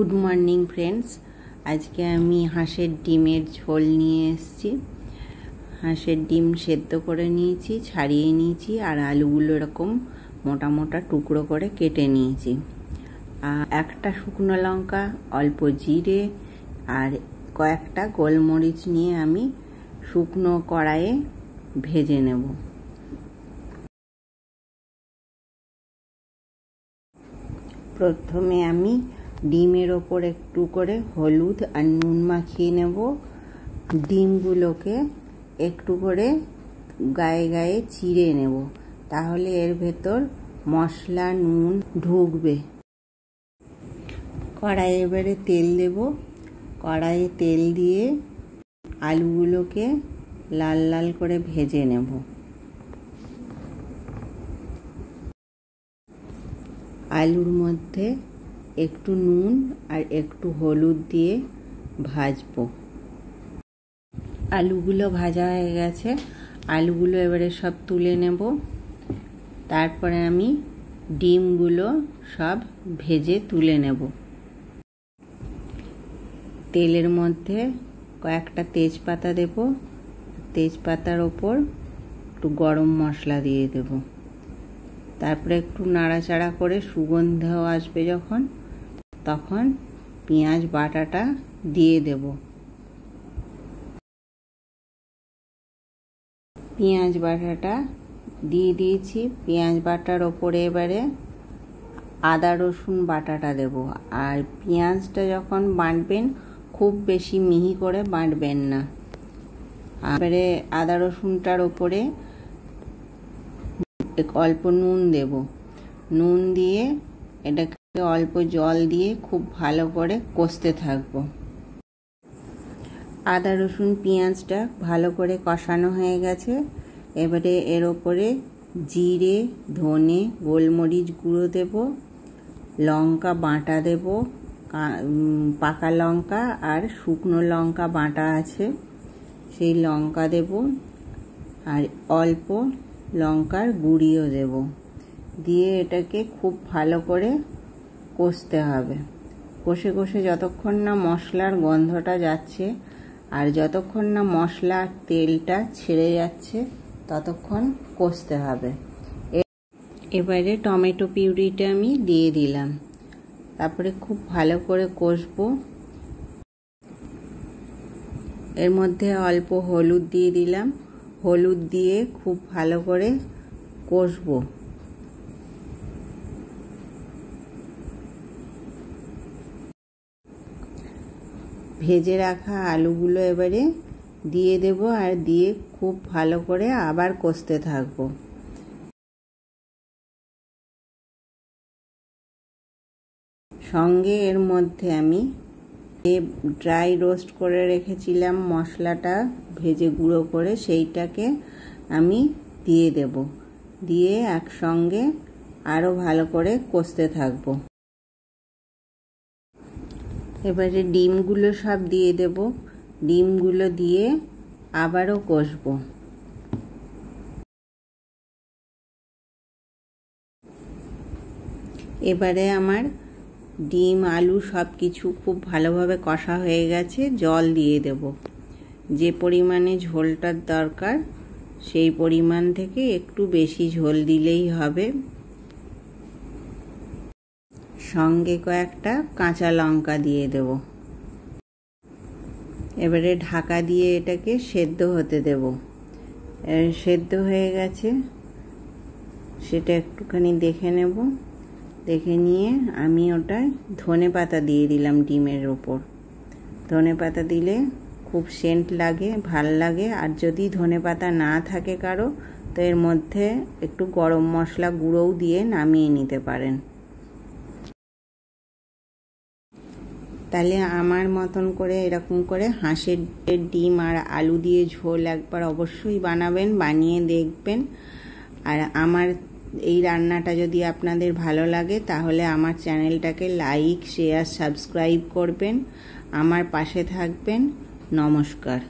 Good morning friends. आज के आमी हाঁসের ডিমের ঝোল নিয়ে এসেছি। হাঁসের ডিম সেদ্ধ করে নিয়েছি, ছাড়িয়ে নিয়েছি আর আলুগুলো এরকম মোটা মোটা টুকরো করে কেটে নিয়েছি। একটা শুকনো লঙ্কা, অল্প জিরে আর কয়েকটা গোলমরিচ নিয়ে আমি শুকনো কড়াইয়ে ভেজে নেব। প্রথমে আমি ডিমের ওপর একটু করে হলুদ আর নুন মাখিয়ে নেব। ডিমগুলোকে একটু করে গায়ে গায়ে চিড়ে নেব, তাহলে এর ভেতর মশলা নুন ঢুকবে। কড়াইয়ে এবারে তেল দেব। কড়াইয়ে তেল দিয়ে আলুগুলোকে লাল লাল করে ভেজে নেব। আলুর মধ্যে একটু নুন আর একটু হলুদ দিয়ে ভাজবো। আলুগুলো ভাজা হয়ে গেছে, আলুগুলো এবারে সব তুলে নেব। তারপরে আমি ডিমগুলো সব ভেজে তুলে নেব। তেলের মধ্যে কয়েকটা তেজপাতা দেব, তেজপাতার ওপর একটু গরম মশলা দিয়ে দেব। তারপরে একটু নাড়াচাড়া করে সুগন্ধ আসবে যখন, তখন পেঁয়াজ বাটাটা দিয়ে দেব। পেঁয়াজ বাটাটা দিয়ে দিয়েছি। পেঁয়াজ বাটার ওপরে এবারে আদা রসুন বাটাটা দেব। আর পেঁয়াজটা যখন বাটবেন খুব বেশি মিহি করে বাটবেন না। এবারে আদা রসুনটার ওপরে অল্প নুন দেব। নুন দিয়ে এটাকে অল্প জল দিয়ে খুব ভালো করে কষতে থাকবো। আদা রসুন পেঁয়াজটা ভালো করে কষানো হয়ে গেছে। এবারে এর ওপরে জিরে, ধনে, গোলমরিচ গুঁড়ো দেব, লঙ্কা বাটা দেব, পাকা লঙ্কা আর শুকনো লঙ্কা বাটা আছে সেই লঙ্কা দেব, আর অল্প লঙ্কার গুঁড়িও দেব। দিয়ে এটাকে খুব ভালো করে কষতে হবে। কষে কষে যতক্ষণ না মশলার গন্ধটা যাচ্ছে আর যতক্ষণ না মশলার তেলটা ছেড়ে যাচ্ছে ততক্ষণ কষতে হবে। এবারে টমেটো পিউরিটা আমি দিয়ে দিলাম। তারপরে খুব ভালো করে কষবো। এর মধ্যে অল্প হলুদ দিয়ে দিলাম। হলুদ দিয়ে খুব ভালো করে কষবো। ভেজে রাখা আলুগুলো এবারে দিয়ে দেব আর দিয়ে খুব ভালো করে আবার কষতে থাকবো। সঙ্গে এর মধ্যে আমি ড্রাই রোস্ট করে রেখেছিলাম মশলাটা ভেজে গুঁড়ো করে, সেইটাকে আমি দিয়ে দেব। দিয়ে একসঙ্গে আরও ভালো করে কষতে থাকবো। এবারে ডিমগুলো সব দিয়ে দেব। ডিমগুলো দিয়ে আবারও কষবো। এবারে আমার ডিম আলু সব কিছু খুব ভালোভাবে কষা হয়ে গেছে। জল দিয়ে দেব। যে পরিমাণে ঝোলটার দরকার সেই পরিমাণ থেকে একটু বেশি ঝোল দিলেই হবে। সঙ্গে কয়েকটা কাঁচা লঙ্কা দিয়ে দেব। এবারে ঢাকা দিয়ে এটাকে সেদ্ধ হতে দেব। সেদ্ধ হয়ে গেছে সেটা একটুখানি দেখে নেব। দেখে নিয়ে আমি ওটায় ধনেপাতা দিয়ে দিলাম ডিমের ওপর। ধনেপাতা দিলে খুব সেন্ট লাগে, ভাল লাগে। আর যদি ধনেপাতা না থাকে কারো, তো এর মধ্যে একটু গরম মশলা গুঁড়োও দিয়ে নামিয়ে নিতে পারেন। তাহলে আমার মতন করে এরকম করে হাঁসের ডিম আর আলু দিয়ে ঝোল একবার অবশ্যই বানাবেন, বানিয়ে দেখবেন। আর আমার এই রান্নাটা যদি আপনাদের ভালো লাগে তাহলে আমার চ্যানেলটাকে লাইক, শেয়ার, সাবস্ক্রাইব করবেন। আমার পাশে থাকবেন। নমস্কার।